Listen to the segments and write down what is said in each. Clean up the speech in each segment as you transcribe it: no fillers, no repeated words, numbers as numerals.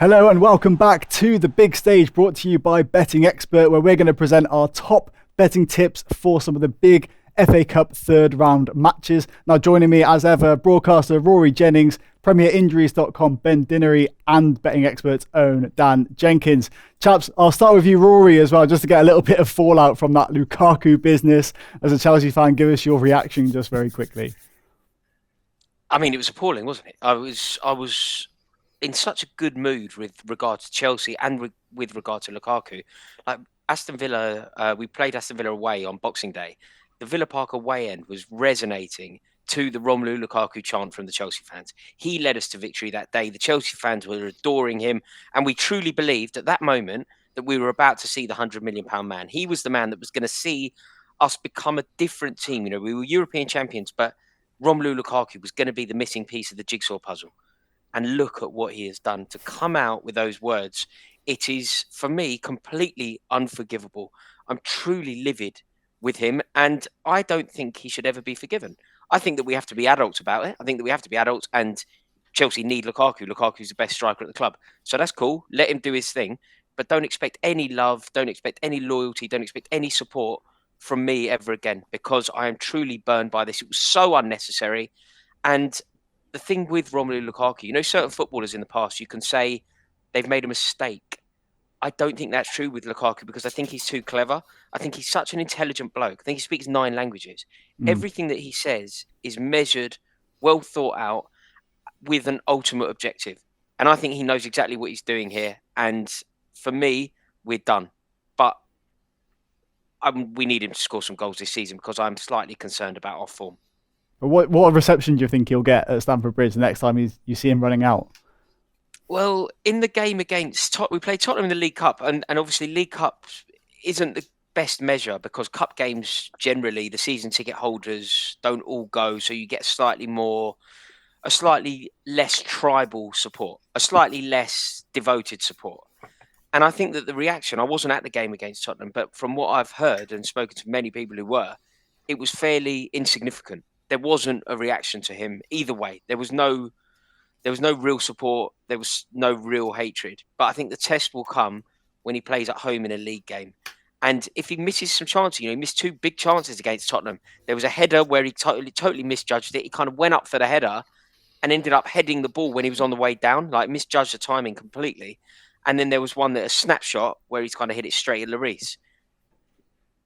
Hello and welcome back to The Big Stage, brought to you by Betting Expert, where we're going to present our top betting tips for some of the big FA Cup third round matches. Now joining me as ever, broadcaster Rory Jennings, PremierInjuries.com Ben Dinnery, and Betting Expert's own Dan Jenkins. Chaps, I'll start with you, Rory, as well, just to get a little bit of fallout from that Lukaku business. As a Chelsea fan, give us your reaction just very quickly. I mean, it was appalling, wasn't it? I was in such a good mood with regard to Chelsea and with regard to Lukaku. Like Aston Villa, we played Aston Villa away on Boxing Day. The Villa Park away end was resonating to the Romelu Lukaku chant from the Chelsea fans. He led us to victory that day. The Chelsea fans were adoring him, and we truly believed at that moment that we were about to see the £100 million man. He was the man that was going to see us become a different team. You know, we were European champions, but Romelu Lukaku was going to be the missing piece of the jigsaw puzzle. And look at what he has done to come out with those words. It is, for me, completely unforgivable. I'm truly livid with him, and I don't think he should ever be forgiven. I think that we have to be adults about it. I think that we have to be adults, and Chelsea need Lukaku. Lukaku's the best striker at the club. So that's cool. Let him do his thing. But don't expect any love, don't expect any loyalty, don't expect any support from me ever again, because I am truly burned by this. It was so unnecessary. And the thing with Romelu Lukaku, you know, certain footballers in the past, you can say they've made a mistake. I don't think that's true with Lukaku, because I think he's too clever. I think he's such an intelligent bloke. I think he speaks 9 languages. Everything that he says is measured, well thought out, with an ultimate objective. And I think he knows exactly what he's doing here. And for me, we're done. But we need him to score some goals this season, because I'm slightly concerned about our form. What reception do you think he'll get at Stamford Bridge the next time you see him running out? Well, in the game against we played Tottenham in the League Cup, and obviously League Cup isn't the best measure, because cup games generally the season ticket holders don't all go, so you get a slightly less tribal support, a slightly less devoted support. And I think that the reaction, I wasn't at the game against Tottenham, but from what I've heard and spoken to many people who were, it was fairly insignificant. There wasn't a reaction to him either way. There was no real support. There was no real hatred. But I think the test will come when he plays at home in a league game. And if he misses some chances, he missed 2 big chances against Tottenham. There was a header where he totally misjudged it. He kind of went up for the header and ended up heading the ball when he was on the way down, like misjudged the timing completely. And then there was one a snapshot where he's kind of hit it straight at Lloris.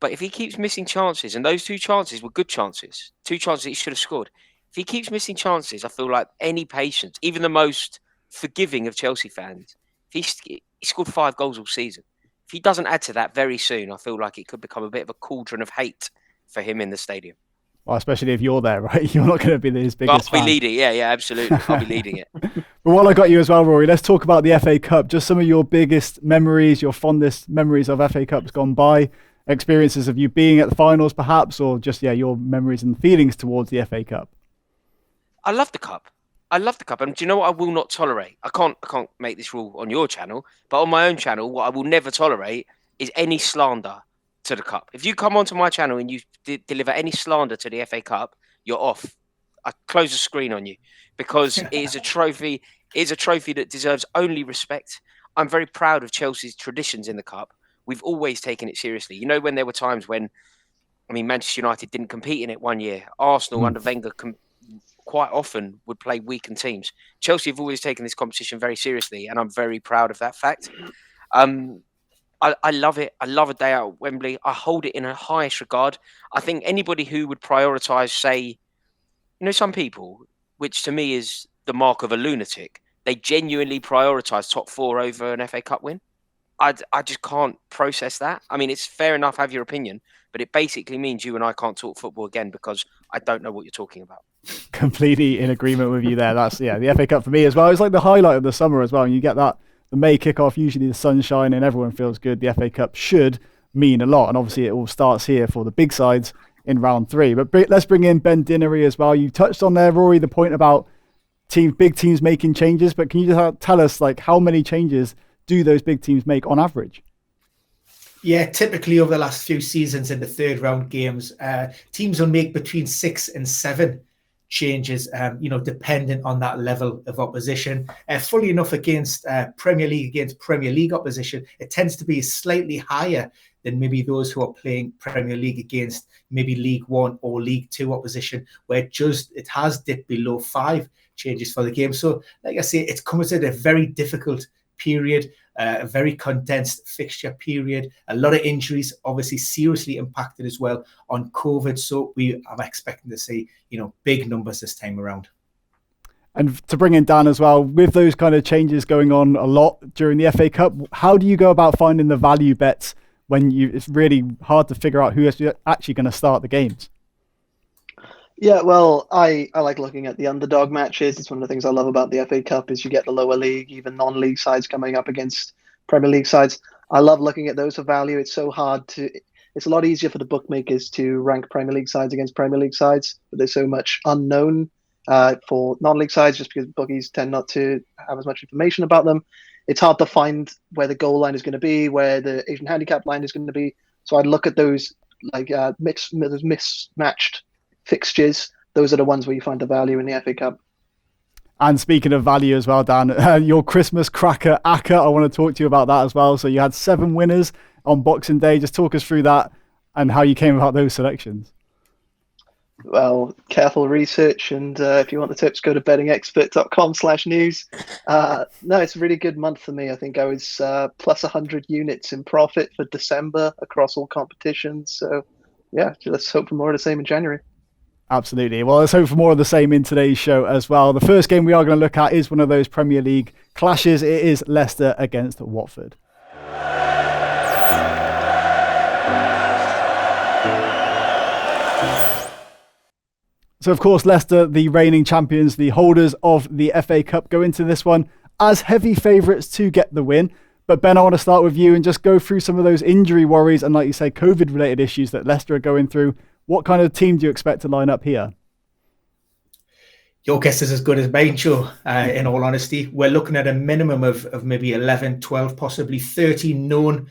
But if he keeps missing chances, and those 2 chances were good chances, 2 chances he should have scored. If he keeps missing chances, I feel like any patience, even the most forgiving of Chelsea fans, if he scored 5 goals all season. If he doesn't add to that very soon, I feel like it could become a bit of a cauldron of hate for him in the stadium. Well, especially if you're there, right? You're not going to be his biggest fan. I'll be leading, yeah, absolutely. I'll be leading it. But while I got you as well, Rory, let's talk about the FA Cup. Just some of your biggest memories, your fondest memories of FA Cups gone by, experiences of you being at the finals perhaps, or just, your memories and feelings towards the FA Cup. I love the Cup. And do you know what I will not tolerate? I can't make this rule on your channel, but on my own channel, what I will never tolerate is any slander to the Cup. If you come onto my channel and you deliver any slander to the FA Cup, you're off. I close the screen on you, because it is a trophy. It is a trophy that deserves only respect. I'm very proud of Chelsea's traditions in the Cup. We've always taken it seriously. You know, when there were times when, Manchester United didn't compete in it one year. Arsenal under Wenger quite often would play weakened teams. Chelsea have always taken this competition very seriously, and I'm very proud of that fact. I love it. I love a day out at Wembley. I hold it in the highest regard. I think anybody who would prioritise, say, some people, which to me is the mark of a lunatic, they genuinely prioritise top 4 over an FA Cup win. I just can't process that. It's fair enough, have your opinion, but it basically means you and I can't talk football again, because I don't know what you're talking about. Completely in agreement with you there. That's the FA Cup for me as well. It's like the highlight of the summer as well. And you get that, the May kickoff, usually the sunshine and everyone feels good. The FA Cup should mean a lot. And obviously it all starts here for the big sides in round 3. But let's bring in Ben Dinnery as well. You touched on there, Rory, the point about big teams making changes. But can you just tell us, how many changes do those big teams make on average? Yeah, typically over the last few seasons in the third round games, teams will make between 6 and 7 changes, dependent on that level of opposition. Fully enough, against Premier League opposition, it tends to be slightly higher than maybe those who are playing Premier League against maybe League One or League Two opposition, where it has dipped below 5 changes for the game. So, like I say, it comes at a very difficult period, a very condensed fixture period, a lot of injuries, obviously seriously impacted as well on COVID. So we are expecting to see, big numbers this time around. And to bring in Dan as well, with those kind of changes going on a lot during the FA Cup, how do you go about finding the value bets when it's really hard to figure out who is actually going to start the games? Yeah, well, I like looking at the underdog matches. It's one of the things I love about the FA Cup is you get the lower league, even non-league sides coming up against Premier League sides. I love looking at those for value. It's so hard it's a lot easier for the bookmakers to rank Premier League sides against Premier League sides, but there's so much unknown for non-league sides just because bookies tend not to have as much information about them. It's hard to find where the goal line is going to be, where the Asian handicap line is going to be. So I'd look at those those mismatched fixtures. Those are the ones where you find the value in the FA Cup. And speaking of value as well, Dan, your Christmas cracker, ACCA, I want to talk to you about that as well. So you had 7 winners on Boxing Day. Just talk us through that and how you came about those selections. Well, careful research, and if you want the tips, go to bettingexpert.com/news. No, it's a really good month for me. I think I was plus 100 units in profit for December across all competitions. So yeah, let's hope for more of the same in January. Absolutely. Well, let's hope for more of the same in today's show as well. The first game we are going to look at is one of those Premier League clashes. It is Leicester against Watford. So, of course, Leicester, the reigning champions, the holders of the FA Cup, go into this one as heavy favourites to get the win. But Ben, I want to start with you and just go through some of those injury worries and, like you say, COVID-related issues that Leicester are going through. What kind of team do you expect to line up here? Your guess is as good as mine, Joe, in all honesty. We're looking at a minimum of maybe 11, 12, possibly 13 known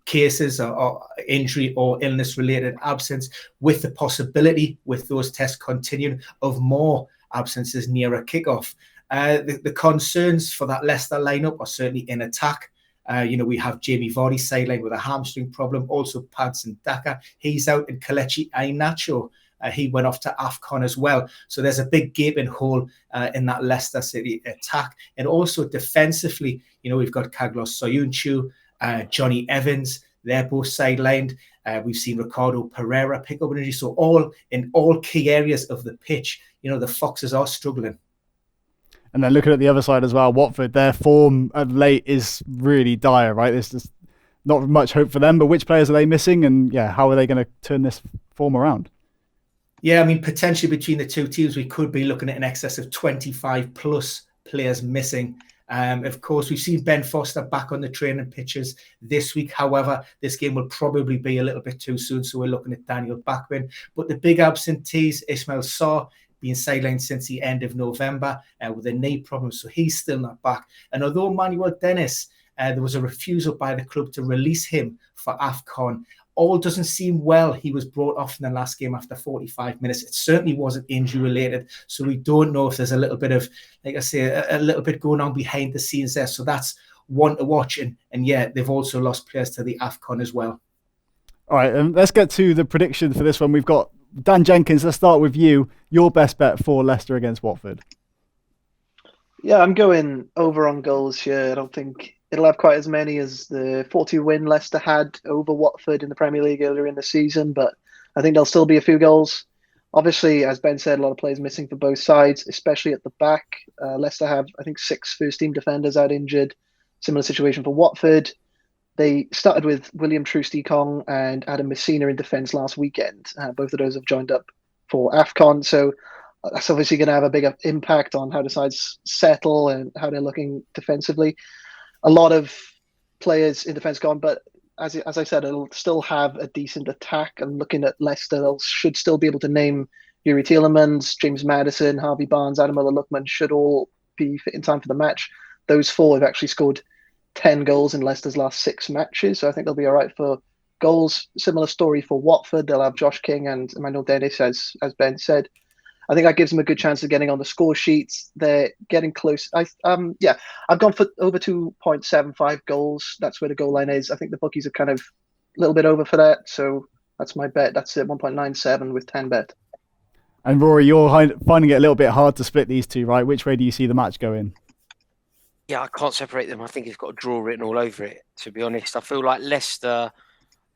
cases or injury or illness-related absence, with the possibility, with those tests continuing, of more absences near a kickoff. The concerns for that Leicester lineup are certainly in attack. We have Jamie Vardy sidelined with a hamstring problem. Also, Patson Daka, he's out, and Kelechi Iheanacho, he went off to AFCON as well. So there's a big gaping hole in that Leicester City attack. And also defensively, we've got Carlos Soyuncu, Johnny Evans, they're both sidelined. We've seen Ricardo Pereira pick up an injury. So in all key areas of the pitch, the Foxes are struggling. And then looking at the other side as well, Watford, their form of late is really dire, right? There's just not much hope for them, but which players are they missing? And how are they going to turn this form around? Yeah, I mean, potentially between the two teams, we could be looking at an excess of 25 plus players missing. Of course, we've seen Ben Foster back on the training pitches this week. However, this game will probably be a little bit too soon, so we're looking at Daniel Backman. But the big absentees, Ismail Sarr, being sidelined since the end of November with a knee problem, so he's still not back. And although Manuel Dennis, there was a refusal by the club to release him for AFCON, all doesn't seem well. He was brought off in the last game after 45 minutes. It certainly wasn't injury related, so we don't know if there's a little bit of, like I say, a little bit going on behind the scenes there. So that's one to watch. And they've also lost players to the AFCON as well. All right, let's get to the prediction for this one. We've got Dan Jenkins. Let's start with you. Your best bet for Leicester against Watford. Yeah, I'm going over on goals here. I don't think it'll have quite as many as the 40 win Leicester had over Watford in the Premier League earlier in the season, but I think there'll still be a few goals. Obviously, as Ben said, a lot of players missing for both sides, especially at the back. Leicester have, I think, 6 first-team defenders out injured. Similar situation for Watford. They started with William Troost-Ekong and Adam Messina in defence last weekend. Both of those have joined up for AFCON, so that's obviously going to have a bigger impact on how the sides settle and how they're looking defensively. A lot of players in defence gone, but as I said, it'll still have a decent attack. And looking at Leicester, they should still be able to name Yuri Tielemans, James Maddison, Harvey Barnes, Ademola Lookman should all be fit in time for the match. Those 4 have actually scored 10 goals in Leicester's last 6 matches, so I think they'll be all right for goals. Similar story for Watford. They'll have Josh King and Emmanuel Dennis, as Ben said. I think that gives them a good chance of getting on the score sheets. They're getting close. I've gone for over 2.75 goals. That's where the goal line is. I think the bookies are kind of a little bit over for that. So that's my bet. That's at 1.97 with 10 bet. And Rory, you're finding it a little bit hard to split these two, right? Which way do you see the match going? Yeah, I can't separate them. I think it's got a draw written all over it, to be honest. I feel like Leicester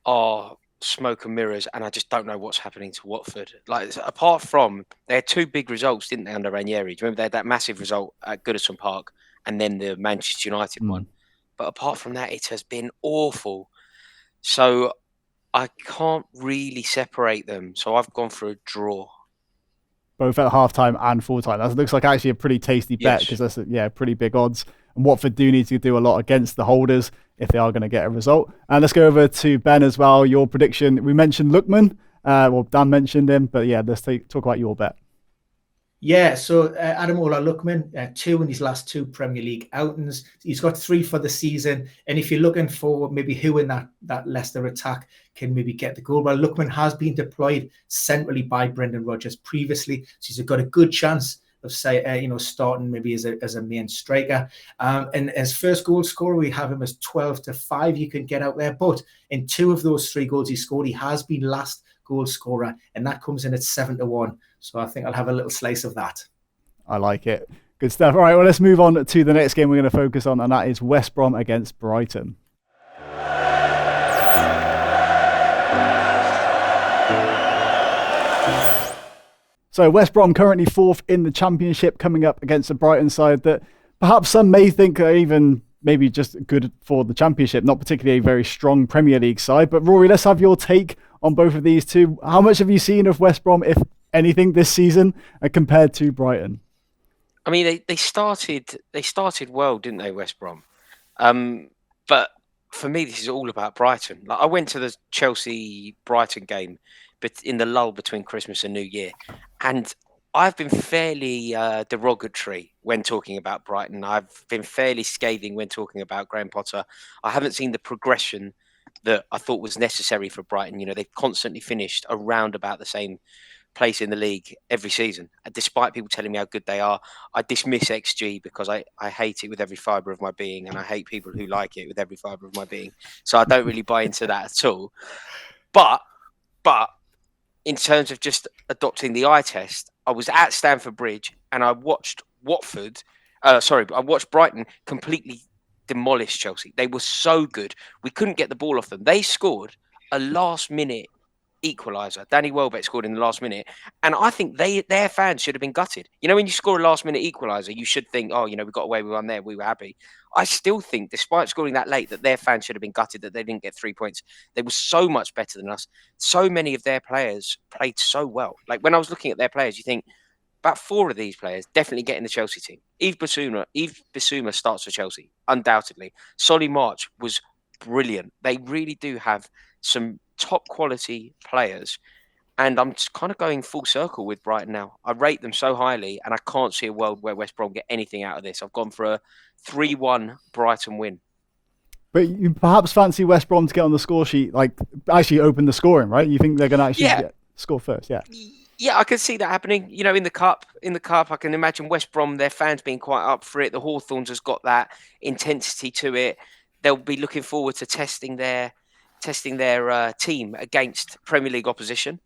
are smoke and mirrors, and I just don't know what's happening to Watford. Like, apart from, they had two big results, didn't they, under Ranieri? Do you remember they had that massive result at Goodison Park and then the Manchester United one? But apart from that, it has been awful. So I can't really separate them. So I've gone for a draw. Both at halftime and full time. That looks like actually a pretty tasty bet, because that's pretty big odds. And Watford do need to do a lot against the holders if they are going to get a result. And let's go over to Ben as well. Your prediction. We mentioned Lookman. Dan mentioned him, but let's talk about your bet. Yeah, so Ademola Lookman, 2 in his last 2 Premier League outings. He's got 3 for the season. And if you're looking for maybe who in that Leicester attack can maybe get the goal, well, Lookman has been deployed centrally by Brendan Rodgers previously. So he's got a good chance of starting maybe as a main striker. And as first goal scorer, we have him as 12-5. You can get out there. But in 2 of those 3 goals he scored, he has been last goal scorer, and that comes in at 7-1. So I think I'll have a little slice of that. I like it. Good stuff. All right, well, let's move on to the next game we're going to focus on, and that is West Brom against Brighton. So West Brom currently 4th in the Championship, coming up against a Brighton side that perhaps some may think are even maybe just good for the Championship, not particularly a very strong Premier League side. But Rory, let's have your take on both of these two. How much have you seen of West Brom, if anything, this season compared to Brighton? I mean, they started well, didn't they, West Brom? But for me, this is all about Brighton. Like, I went to the Chelsea-Brighton game, but in the lull between Christmas and New Year, and I've been fairly derogatory when talking about Brighton. I've been fairly scathing when talking about Graham Potter. I haven't seen the progression that I thought was necessary for Brighton. You know, they've constantly finished around about the same place in the league every season. And despite people telling me how good they are, I dismiss XG because I hate it with every fibre of my being, and I hate people who like it with every fibre of my being. So I don't really buy into that at all. But in terms of just adopting the eye test, I was at Stamford Bridge and I watched I watched Brighton completely demolish Chelsea. They were so good. We couldn't get the ball off them. They scored a last-minute equaliser. Danny Welbeck scored in the last minute. And I think their fans should have been gutted. You know, when you score a last-minute equaliser, you should think, we got away with one there. We were happy. I still think, despite scoring that late, that their fans should have been gutted that they didn't get 3 points. They were so much better than us. So many of their players played so well. Like, when I was looking at their players, you think, about 4 of these players definitely get in the Chelsea team. Yves Bissouma starts for Chelsea, undoubtedly. Solly March was brilliant. They really do have some top quality players. And I'm just kind of going full circle with Brighton now. I rate them so highly, and I can't see a world where West Brom get anything out of this. I've gone for a 3-1 Brighton win. But you perhaps fancy West Brom to get on the score sheet, like actually open the scoring, right? You think they're going to actually score first? Yeah, I can see that happening. You know, in the cup, I can imagine West Brom, their fans being quite up for it. The Hawthorns has got that intensity to it. They'll be looking forward to testing their team against Premier League opposition.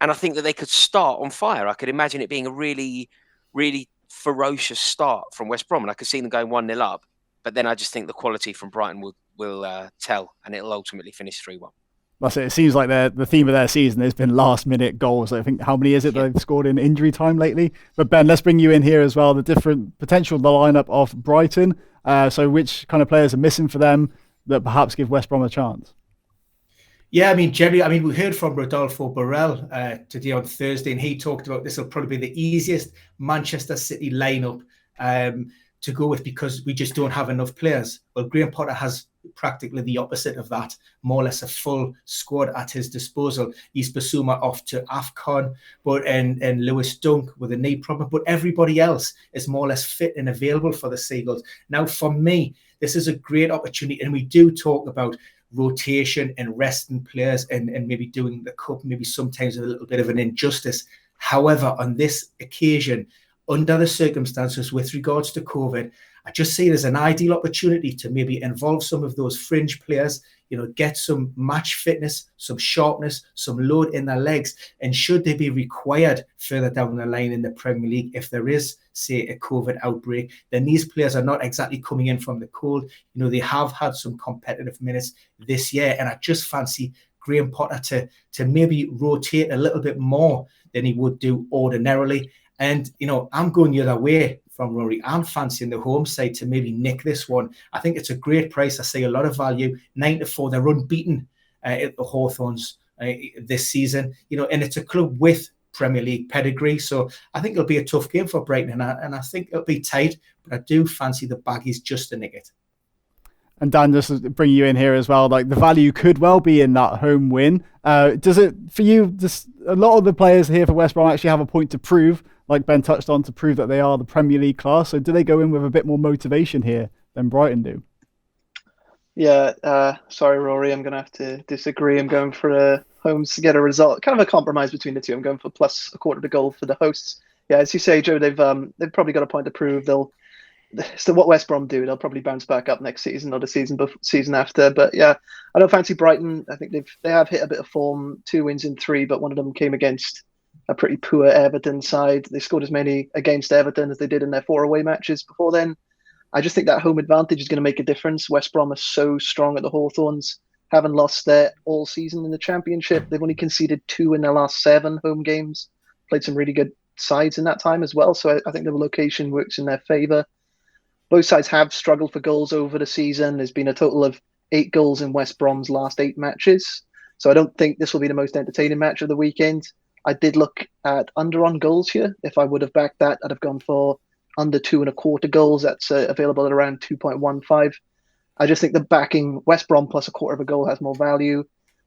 And I think that they could start on fire. I could imagine it being a really, really ferocious start from West Brom. And I could see them going 1-0 up. But then I just think the quality from Brighton will tell, and it'll ultimately finish 3-1. That's it. It seems like the theme of their season has been last-minute goals. I think, how many is it that they've scored in injury time lately? But Ben, let's bring you in here as well. The different potential, the lineup of Brighton. So which kind of players are missing for them that perhaps give West Brom a chance? Yeah, Jerry, we heard from Rodolfo Borrell today on Thursday, and he talked about this will probably be the easiest Manchester City lineup to go with because we just don't have enough players. Well, Graham Potter has practically the opposite of that, more or less a full squad at his disposal. He's Bissouma off to AFCON, and Lewis Dunk with a knee problem, but everybody else is more or less fit and available for the Seagulls. Now, for me, this is a great opportunity, and we do talk about rotation and resting players and maybe doing the cup, maybe sometimes a little bit of an injustice. However, on this occasion, under the circumstances with regards to COVID, I just see it as an ideal opportunity to maybe involve some of those fringe players, get some match fitness, some sharpness, some load in their legs. And should they be required further down the line in the Premier League, if there is, say, a COVID outbreak, then these players are not exactly coming in from the cold. They have had some competitive minutes this year. And I just fancy Graham Potter to maybe rotate a little bit more than he would do ordinarily. And, I'm going the other way from Rory. I'm fancying the home side to maybe nick this one. I think it's a great price. I see a lot of value. 9-4. They're unbeaten at the Hawthorns this season. And it's a club with Premier League pedigree. So I think it'll be a tough game for Brighton. And I think it'll be tight. But I do fancy the Baggies just to nick it. And Dan, just to bring you in here as well, like the value could well be in that home win. Does it, for you, just a lot of the players here for West Brom actually have a point to prove, like Ben touched on, to prove that they are the Premier League class. So do they go in with a bit more motivation here than Brighton do? Yeah, sorry, Rory, I'm going to have to disagree. I'm going for Holmes to get a result. Kind of a compromise between the two. I'm going for plus a quarter to goal for the hosts. Yeah, as you say, Joe, they've probably got a point to prove. So what West Brom do, they'll probably bounce back up next season or the season after. But yeah, I don't fancy Brighton. I think they have hit a bit of form, 2 wins in 3, but one of them came against a pretty poor Everton side. They scored as many against Everton as they did in their 4 away matches before then. I just think that home advantage is going to make a difference. West Brom are so strong at the Hawthorns, haven't lost there all season in the Championship. They've only conceded 2 in their last 7 home games, played some really good sides in that time as well. So I think the location works in their favour. Both sides have struggled for goals over the season. There's been a total of 8 goals in West Brom's last 8 matches. So I don't think this will be the most entertaining match of the weekend. I did look at under on goals here. If I would have backed that, I'd have gone for under 2.25 goals. That's available at around 2.15. I just think the backing West Brom plus a quarter of a goal has more value.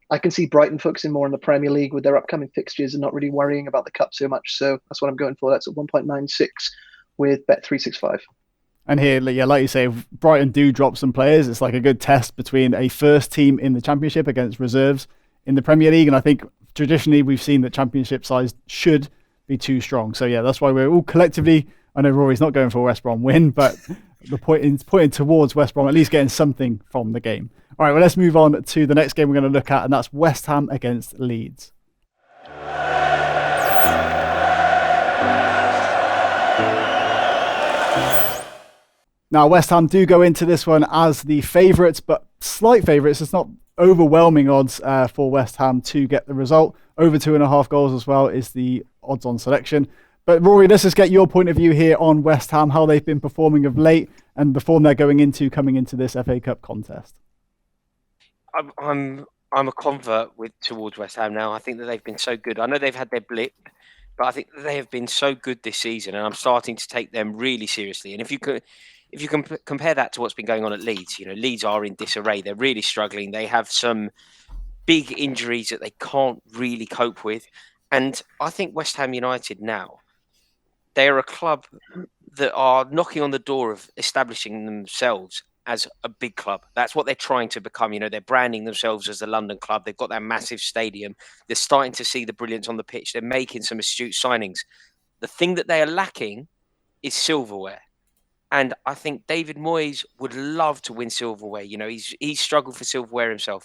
I can see Brighton focusing more on the Premier League with their upcoming fixtures and not really worrying about the cup so much. So that's what I'm going for. That's at 1.96 with Bet365. And here, yeah, like you say, if Brighton do drop some players, it's like a good test between a first team in the Championship against reserves in the Premier League. And I think traditionally we've seen that Championship sides should be too strong. So yeah, that's why we're all collectively, I know Rory's not going for a West Brom win, but the pointing towards West Brom at least getting something from the game. All right, well, let's move on to the next game we're going to look at, and that's West Ham against Leeds. Now, West Ham do go into this one as the favourites, but slight favourites. It's not overwhelming odds for West Ham to get the result. Over 2.5 goals as well is the odds-on selection. But Rory, let's just get your point of view here on West Ham, how they've been performing of late and the form they're coming into this FA Cup contest. I'm a convert towards West Ham now. I think that they've been so good. I know they've had their blip, but I think that they have been so good this season, and I'm starting to take them really seriously. And if you can compare that to what's been going on at Leeds, Leeds are in disarray. They're really struggling. They have some big injuries that they can't really cope with. And I think West Ham United now, they are a club that are knocking on the door of establishing themselves as a big club. That's what they're trying to become. They're branding themselves as the London club. They've got that massive stadium. They're starting to see the brilliance on the pitch. They're making some astute signings. The thing that they are lacking is silverware. And I think David Moyes would love to win silverware. He's struggled for silverware himself.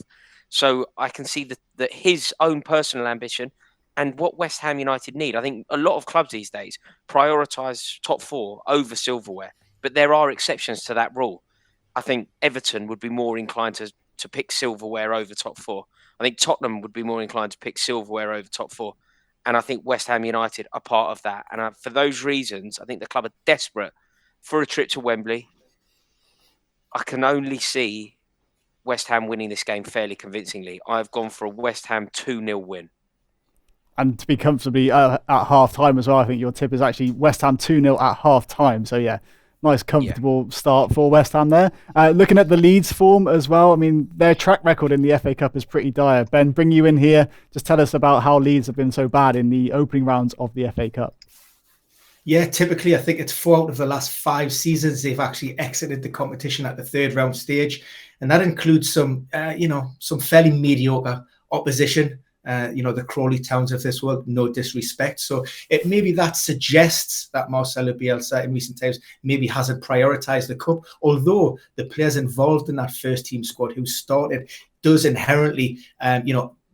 So I can see that his own personal ambition and what West Ham United need. I think a lot of clubs these days prioritise top 4 over silverware. But there are exceptions to that rule. I think Everton would be more inclined to pick silverware over top 4. I think Tottenham would be more inclined to pick silverware over top 4. And I think West Ham United are part of that. And for those reasons, I think the club are desperate for a trip to Wembley. I can only see West Ham winning this game fairly convincingly. I've gone for a West Ham 2-0 win. And to be comfortably at half-time as well, I think your tip is actually West Ham 2-0 at half-time. So yeah, nice comfortable start for West Ham there. Looking at the Leeds form as well, I mean, their track record in the FA Cup is pretty dire. Ben, bring you in here. Just tell us about how Leeds have been so bad in the opening rounds of the FA Cup. Yeah, typically I think it's 4 out of the last 5 seasons they've actually exited the competition at the 3rd round stage, and that includes some fairly mediocre opposition the Crawley Towns of this world, no disrespect. So it maybe that suggests that Marcelo Bielsa in recent times maybe hasn't prioritised the cup, although the players involved in that first team squad who started does inherently,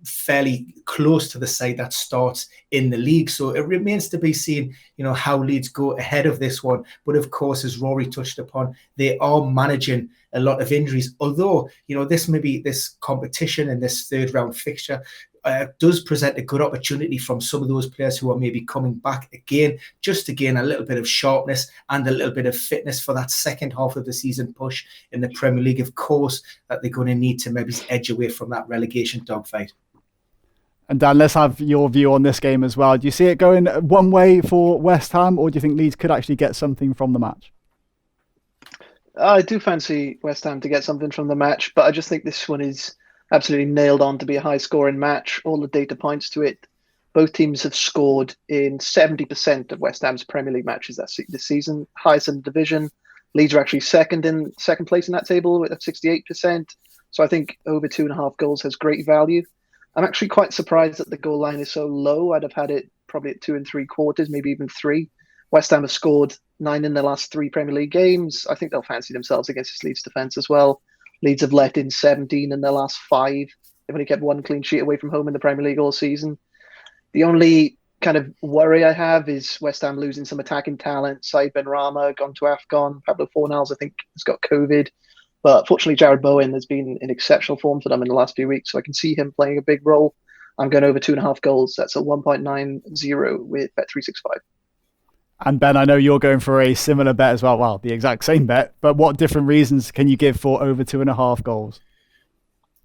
fairly close to the side that starts in the league. So it remains to be seen, how Leeds go ahead of this one. But of course, as Rory touched upon, they are managing a lot of injuries. Although, this competition and this third round fixture does present a good opportunity from some of those players who are maybe coming back again, just to gain a little bit of sharpness and a little bit of fitness for that second half of the season push in the Premier League. Of course, that they're going to need to maybe edge away from that relegation dogfight. And Dan, let's have your view on this game as well. Do you see it going one way for West Ham, or do you think Leeds could actually get something from the match? I do fancy West Ham to get something from the match, but I just think this one is absolutely nailed on to be a high-scoring match. All the data points to it. Both teams have scored in 70% of West Ham's Premier League matches this season, highest in the division. Leeds are actually second place in that table at 68%. So I think over 2.5 goals has great value. I'm actually quite surprised that the goal line is so low. I'd have had it probably at 2 3/4, maybe even 3. West Ham have scored 9 in their last 3 Premier League games. I think they'll fancy themselves against this Leeds defence as well. Leeds have let in 17 in their last 5. They've only kept 1 clean sheet away from home in the Premier League all season. The only kind of worry I have is West Ham losing some attacking talent. Said Benrahma gone to AFCON. Pablo Fornals, I think, has got COVID. But fortunately, Jared Bowen has been in exceptional form for them in the last few weeks, so I can see him playing a big role. I'm going over 2.5 goals. That's a 1.90 with Bet365. And Ben, I know you're going for a similar bet as well. Well, the exact same bet, but what different reasons can you give for over 2.5 goals?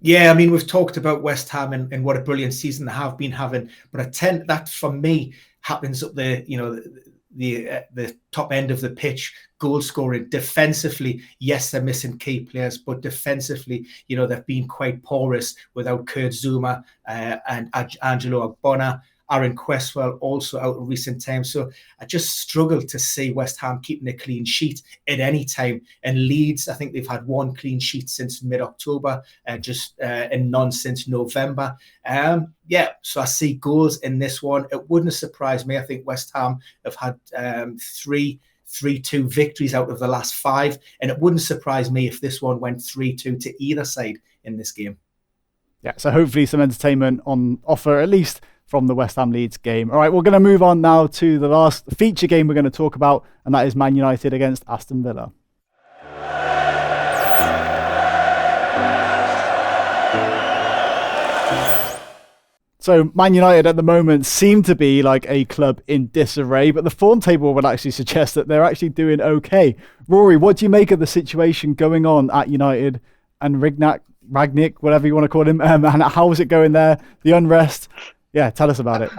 Yeah, I mean, we've talked about West Ham and what a brilliant season they have been having, but I tend that for me happens up the top end of the pitch, goal scoring. Defensively, yes, they're missing key players, but defensively, they've been quite porous without Kurt Zouma and Angelo Agbona. Aaron Cresswell also out in recent times. So I just struggle to see West Ham keeping a clean sheet at any time. And Leeds, I think they've had 1 clean sheet since mid-October, and none since November. So I see goals in this one. It wouldn't surprise me. I think West Ham have had 3-2 victories out of the last 5. And it wouldn't surprise me if this one went 3-2 to either side in this game. Yeah, so hopefully some entertainment on offer, at least from the West Ham Leeds game. All right, we're going to move on now to the last feature game we're going to talk about, and that is Man United against Aston Villa. So Man United at the moment seem to be like a club in disarray, but the form table would actually suggest that they're actually doing okay. Rory, what do you make of the situation going on at United and Rangnick, whatever you want to call him, and how is it going there? The unrest. Yeah, tell us about it.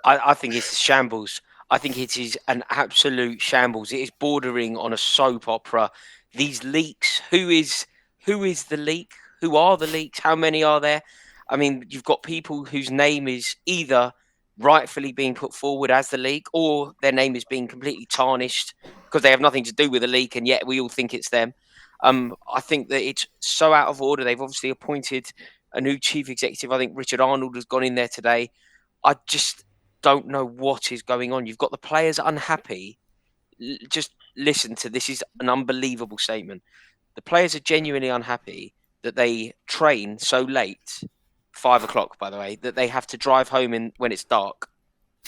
I think it's a shambles. I think it is an absolute shambles. It is bordering on a soap opera. These leaks, who is the leak? Who are the leaks? How many are there? I mean, you've got people whose name is either rightfully being put forward as the leak, or their name is being completely tarnished because they have nothing to do with the leak, and yet we all think it's them. I think that it's so out of order. They've obviously appointed a new chief executive. I think Richard Arnold has gone in there today. I just don't know what is going on. You've got the players unhappy. Just listen to this. Is an unbelievable statement. The players are genuinely unhappy that they train so late, 5 o'clock, by the way, that they have to drive home when it's dark.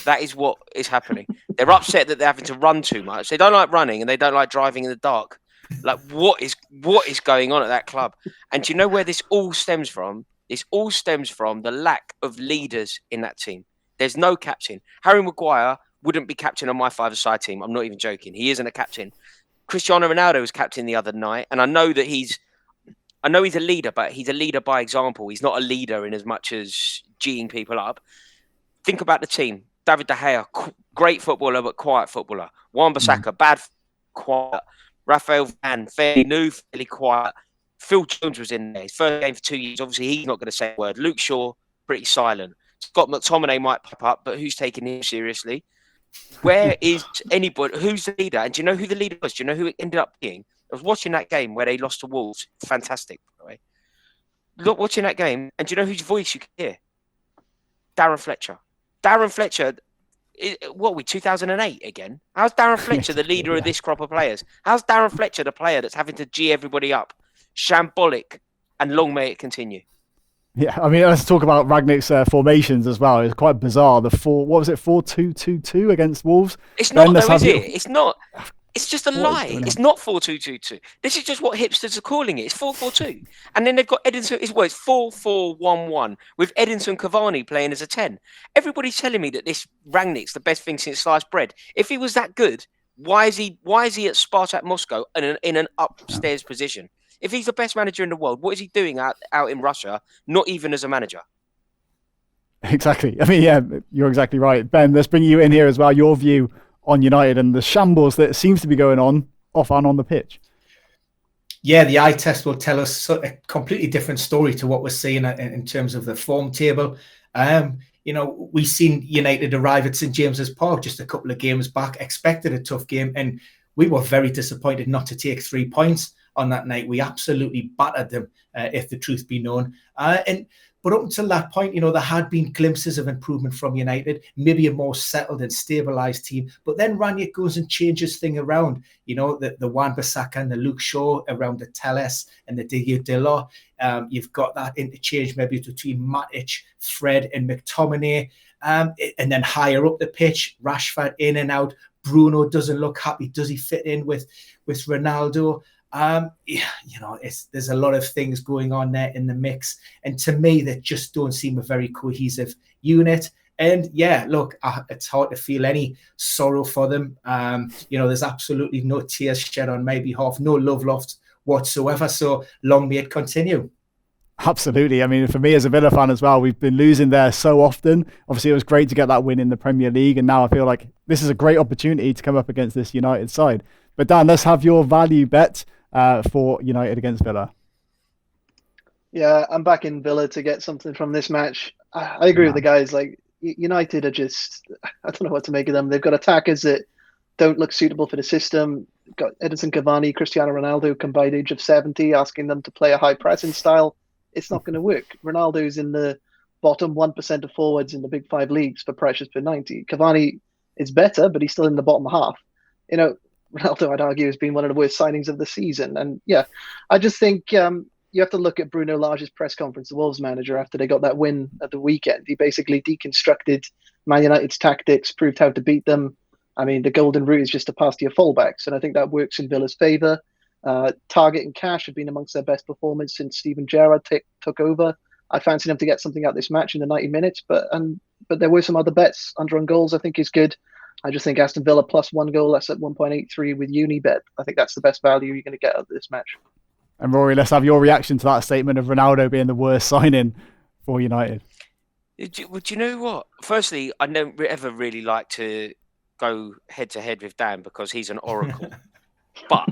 That is what is happening. They're upset that they're having to run too much. They don't like running and they don't like driving in the dark. Like, what is going on at that club? And do you know where this all stems from? This all stems from the lack of leaders in that team. There's no captain. Harry Maguire wouldn't be captain on my 5-a-side team. I'm not even joking. He isn't a captain. Cristiano Ronaldo was captain the other night, and I know he's a leader, but he's a leader by example. He's not a leader in as much as G'ing people up. Think about the team. David De Gea, great footballer, but quiet footballer. Wan-Bissaka, bad, quiet. Raphael Varane, fairly new, fairly quiet. Phil Jones was in there. His first game for 2 years. Obviously, he's not going to say a word. Luke Shaw, pretty silent. Scott McTominay might pop up, but who's taking him seriously? Where is anybody? Who's the leader? And do you know who the leader was? Do you know who it ended up being? I was watching that game where they lost to Wolves. Fantastic, by the way. Look, watching that game, and do you know whose voice you can hear? Darren Fletcher. Darren Fletcher, what are we, 2008 again? How's Darren Fletcher the leader of this crop of players? How's Darren Fletcher the player that's having to G everybody up? Shambolic, and long may it continue. Yeah, I mean, let's talk about Rangnick's formations as well. It's quite bizarre. The 4-2-2-2 against Wolves? It's not, though, is it? It's not. It's just a lie. It's not 4-2-2-2. This is just what hipsters are calling it. It's 4-4-2. And then they've got Edinson. It's 4-4-1-1 with Edinson Cavani playing as a 10. Everybody's telling me that this Rangnick's the best thing since sliced bread. If he was that good, why is he at Spartak Moscow in an upstairs position? If he's the best manager in the world, what is he doing out in Russia, not even as a manager? Exactly. I mean, yeah, you're exactly right. Ben, let's bring you in here as well. Your view on United and the shambles that seems to be going on off and on the pitch. Yeah, the eye test will tell us a completely different story to what we're seeing in terms of the form table. We've seen United arrive at St James's Park just a couple of games back, expected a tough game, and we were very disappointed not to take 3 points on that night. We absolutely battered them, if the truth be known. But up until that point, there had been glimpses of improvement from United, maybe a more settled and stabilised team. But then Rangnick goes and changes things around. The Wan-Bissaka and the Luke Shaw around the Telles and the Didier Dillon. You've got that interchange maybe between Matic, Fred and McTominay. And then higher up the pitch, Rashford in and out. Bruno doesn't look happy. Does he fit in with Ronaldo? There's a lot of things going on there in the mix, and to me, they just don't seem a very cohesive unit. And yeah, look, it's hard to feel any sorrow for them. There's absolutely no tears shed on my behalf, no love lost whatsoever. So long may it continue. Absolutely. I mean, for me as a Villa fan as well, we've been losing there so often. Obviously, it was great to get that win in the Premier League, and now I feel like this is a great opportunity to come up against this United side. But Dan, let's have your value bet for United against Villa. Yeah, I'm back in Villa to get something from this match. I agree with the guys. Like, United are just, I don't know what to make of them. They've got attackers that don't look suitable for the system. Got Edinson Cavani, Cristiano Ronaldo combined age of 70, asking them to play a high pressing style. It's not going to work. Ronaldo's in the bottom 1% of forwards in the big 5 leagues for pressures per 90. Cavani is better, but he's still in the bottom half. Ronaldo, I'd argue, has been one of the worst signings of the season. And yeah, I just think you have to look at Bruno Lage's press conference, the Wolves manager, after they got that win at the weekend. He basically deconstructed Man United's tactics, proved how to beat them. I mean, the golden route is just to pass to your fullbacks, and I think that works in Villa's favour. Target and Cash have been amongst their best performers since Steven Gerrard took over. I fancy them to get something out this match in the 90 minutes, but there were some other bets. Under on goals, I think, is good. I just think Aston Villa plus 1 goal, that's at 1.83 with Unibet. I think that's the best value you're going to get out of this match. And Rory, let's have your reaction to that statement of Ronaldo being the worst signing for United. Do you know what? Firstly, I never ever really like to go head to head with Dan because he's an oracle. But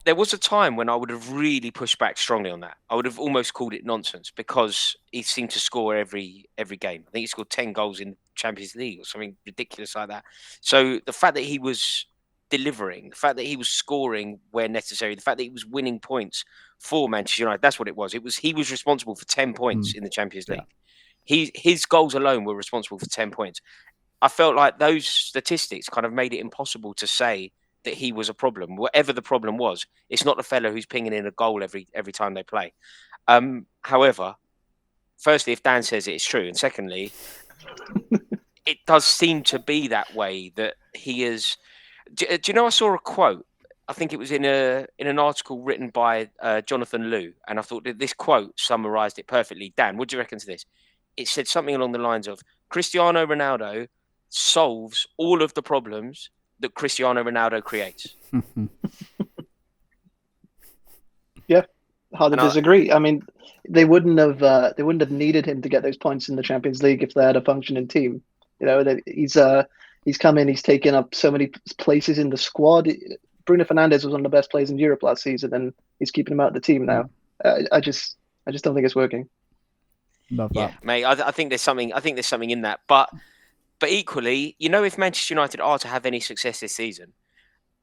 there was a time when I would have really pushed back strongly on that. I would have almost called it nonsense because he seemed to score every game. I think he scored 10 goals in Champions League or something ridiculous like that. So the fact that he was delivering, the fact that he was scoring where necessary, the fact that he was winning points for Manchester United, that's what it was. He was responsible for 10 points in the Champions League. Yeah. His goals alone were responsible for 10 points. I felt like those statistics kind of made it impossible to say that he was a problem. Whatever the problem was, it's not the fellow who's pinging in a goal every time they play. However, firstly, if Dan says it's true, and secondly, it does seem to be that way that he is. Do you know? I saw a quote. I think it was in an article written by Jonathan Liu, and I thought that this quote summarised it perfectly. Dan, what do you reckon to this? It said something along the lines of Cristiano Ronaldo solves all of the problems that Cristiano Ronaldo creates. Yeah, hard to disagree. I mean, they wouldn't have needed him to get those points in the Champions League if they had a functioning team. He's come in, he's taken up so many places in the squad. Bruno Fernandes was one of the best players in Europe last season, and he's keeping him out of the team now. I just don't think it's working. Love that. Yeah, mate. I think there's something in that, but equally, if Manchester United are to have any success this season,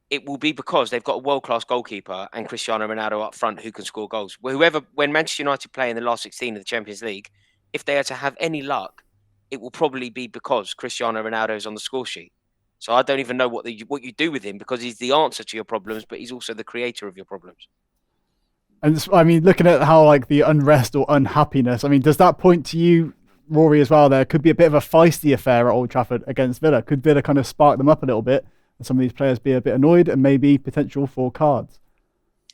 it will be because they've got a world-class goalkeeper and Cristiano Ronaldo up front who can score goals. When Manchester United play in the last 16 of the Champions League, if they are to have any luck, it will probably be because Cristiano Ronaldo is on the score sheet. So I don't even know what you do with him, because he's the answer to your problems, but he's also the creator of your problems. And I mean, looking at how like the unrest or unhappiness, I mean, does that point to you, Rory, as well? There could be a bit of a feisty affair at Old Trafford against Villa. Could Villa kind of spark them up a little bit, and some of these players be a bit annoyed, and maybe potential for cards?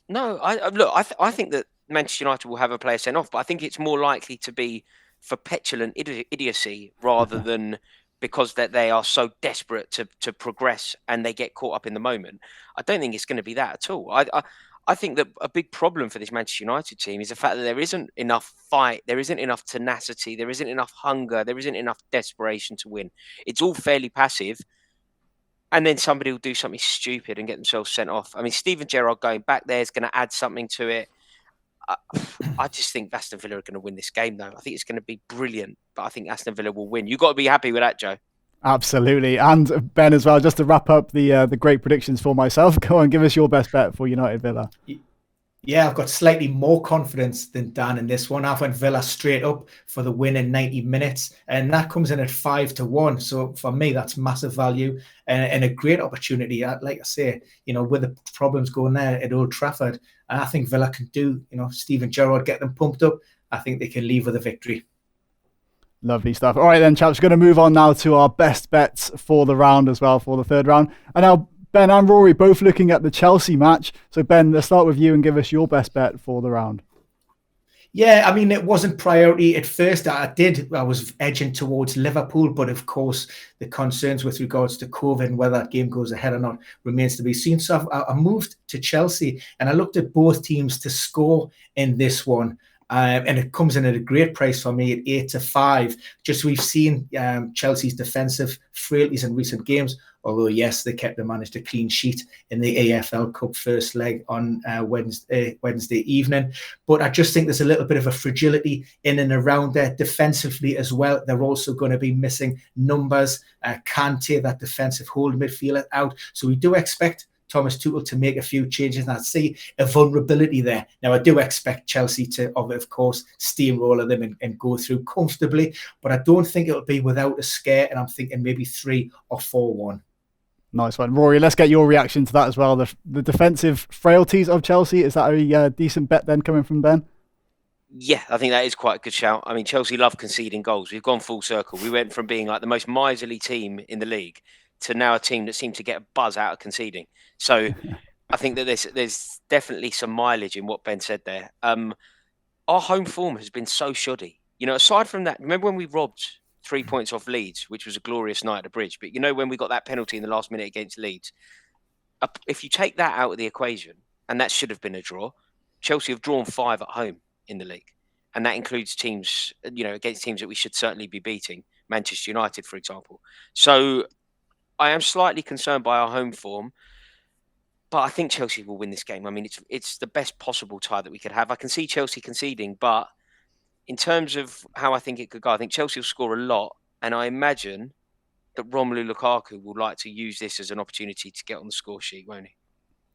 No, I think that Manchester United will have a player sent off, but I think it's more likely to be for petulant idiocy rather than because that they are so desperate to progress and they get caught up in the moment. I don't think it's going to be that at all. I think that a big problem for this Manchester United team is the fact that there isn't enough fight, there isn't enough tenacity, there isn't enough hunger, there isn't enough desperation to win. It's all fairly passive. And then somebody will do something stupid and get themselves sent off. I mean, Steven Gerrard going back there is going to add something to it. I just think Aston Villa are going to win this game, though. I think it's going to be brilliant, but I think Aston Villa will win. You've got to be happy with that, Joe. Absolutely. And Ben as well, just to wrap up the great predictions for myself, go on, give us your best bet for United Villa. Yeah, I've got slightly more confidence than Dan in this one. I've went Villa straight up for the win in 90 minutes, and that comes in at 5-1. So for me, that's massive value and a great opportunity. Like I say, with the problems going there at Old Trafford, I think Villa can do, Steven Gerrard, get them pumped up. I think they can leave with a victory. Lovely stuff. All right then, chaps, we're going to move on now to our best bets for the round as well, for the third round. And now Ben and Rory both looking at the Chelsea match. So Ben, let's start with you and give us your best bet for the round. Yeah, I mean, it wasn't priority at first. I was edging towards Liverpool, but of course, the concerns with regards to COVID and whether that game goes ahead or not remains to be seen. So I moved to Chelsea and I looked at both teams to score in this one. And it comes in at a great price for me at 8-5. Just we've seen Chelsea's defensive frailties in recent games. Although, yes, they managed a clean sheet in the AFL Cup first leg on Wednesday evening. But I just think there's a little bit of a fragility in and around there defensively as well. They're also going to be missing numbers. Kante, that defensive hold midfielder, out. So we do expect Thomas Tuchel to make a few changes, and I see a vulnerability there. Now, I do expect Chelsea to, of course, steamroller them and go through comfortably, but I don't think it'll be without a scare, and I'm thinking maybe 3 or 4-1. Nice one. Rory, let's get your reaction to that as well. The defensive frailties of Chelsea, is that a decent bet then coming from Ben? Yeah, I think that is quite a good shout. I mean, Chelsea love conceding goals. We've gone full circle. We went from being like the most miserly team in the league to now a team that seemed to get a buzz out of conceding. So I think that there's definitely some mileage in what Ben said there. Our home form has been so shoddy. Aside from that, remember when we robbed 3 points off Leeds, which was a glorious night at the Bridge? But when we got that penalty in the last minute against Leeds, if you take that out of the equation, and that should have been a draw, Chelsea have drawn 5 at home in the league. And that includes teams, against teams that we should certainly be beating, Manchester United, for example. So I am slightly concerned by our home form, but I think Chelsea will win this game. I mean, it's the best possible tie that we could have. I can see Chelsea conceding, but in terms of how I think it could go, I think Chelsea will score a lot, and I imagine that Romelu Lukaku will like to use this as an opportunity to get on the score sheet, won't he?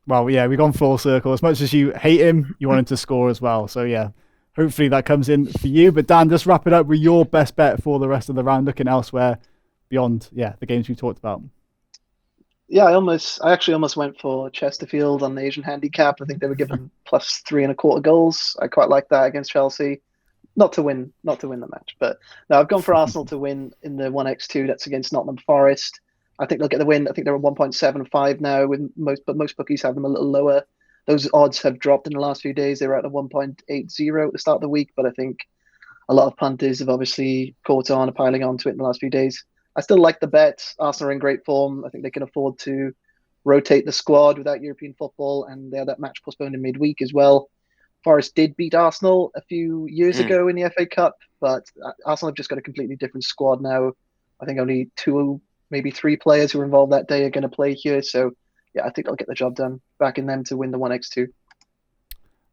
Well, yeah, we've gone full circle. As much as you hate him, you want him to score as well. So, yeah, hopefully that comes in for you. But Dan, just wrap it up with your best bet for the rest of the round, looking elsewhere beyond, the games we talked about. Yeah, I actually almost went for Chesterfield on the Asian handicap. I think they were given plus 3.25 goals. I quite like that against Chelsea. Not to win the match, but no, I've gone for Arsenal to win in the 1x2. That's against Nottingham Forest. I think they'll get the win. I think they're at 1.75 now, but most bookies have them a little lower. Those odds have dropped in the last few days. They were at a 1.80 at the start of the week, but I think a lot of punters have obviously caught on and piling onto it in the last few days. I still like the bet. Arsenal are in great form. I think they can afford to rotate the squad without European football, and they had that match postponed in midweek as well. Forest did beat Arsenal a few years ago in the FA Cup, but Arsenal have just got a completely different squad now. I think only 2, maybe 3 players who were involved that day are going to play here. So, yeah, I think they'll get the job done, backing them to win the 1x2.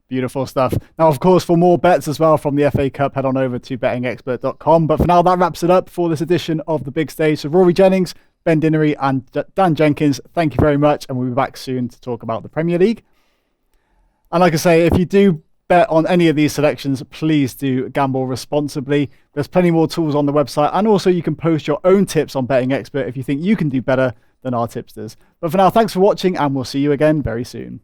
Beautiful stuff. Now, of course, for more bets as well from the FA Cup, head on over to bettingexpert.com. But for now, that wraps it up for this edition of The Big Stage. So Rory Jennings, Ben Dinnery and Dan Jenkins, thank you very much. And we'll be back soon to talk about the Premier League. And like I say, if you do bet on any of these selections, please do gamble responsibly. There's plenty more tools on the website, and also you can post your own tips on Betting Expert if you think you can do better than our tipsters. But for now, thanks for watching, and we'll see you again very soon.